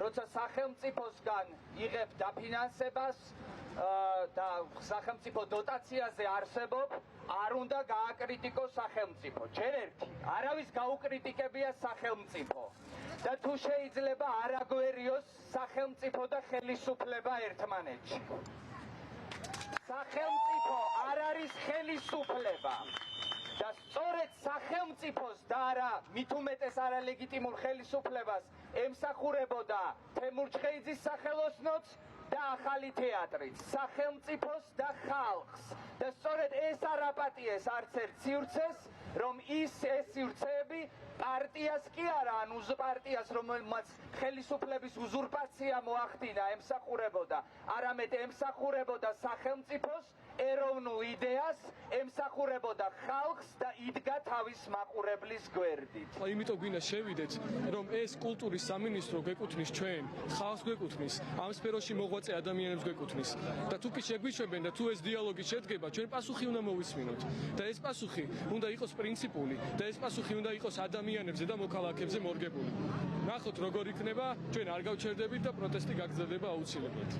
როცა სახელმწიფოსგან იღებ დაფინანსებას და სახელმწიფო დოტაციაზე არსებობ, არ უნდა გააკრიტიკოს სახელმწიფო. ჯერ ერთი, არავის გაუკრიტიკებია სახელმწიფო. და თუ შეიძლება არ აგვერიოს სახელმწიფო და ხელისუფლება ერთმანეთში. სახელმწიფო არ არის ხელისუფლება. და სწორედ სახელმწიფოს და არა მით უმეტეს არალეგიტიმურ ხელისუფლებას ემსახურებოდა თემურ ჩხეიძის სახელოსნოც და ახალი თეატრიც, სახელმწიფოს და ხალხს. და სწორედ ეს არ აპატიეს არც ერთ სივრცეს, რომ ეს სივრცეები პარტიას კი არა, ან პარტიას, რომელმაც ხელისუფლების უზურპაცია მოახდინა, ემსახურებოდა, არამედ ემსახურებოდა სახელმწიფოს ეროვნულ იდეას, ემსახურებოდა ხალხს და იდგა თავის მაყურებლის გვერდით. იმიტომ გვინდა შევიდეთ, რომ ეს კულტურის სამინისტრო გვეკუთვნის ჩვენ, ხალხს გვეკუთვნის, ამ სფეროში მოღვაწე ადამიანებს გვეკუთვნის. და თუ კი შეგვიშვებენ და თუ ეს დიალოგი შედგება, ჩვენ პასუხი უნდა მოვისმინოთ. და ეს პასუხი უნდა იყოს პრინციპული და ეს პასუხი უნდა იყოს ადამიანებზე და მოქალაქეებზე მორგებული. ნახოთ როგორ იქნება, ჩვენ არ გავჩერდებით და პროტესტი გაგრძელდება აუცილებლად.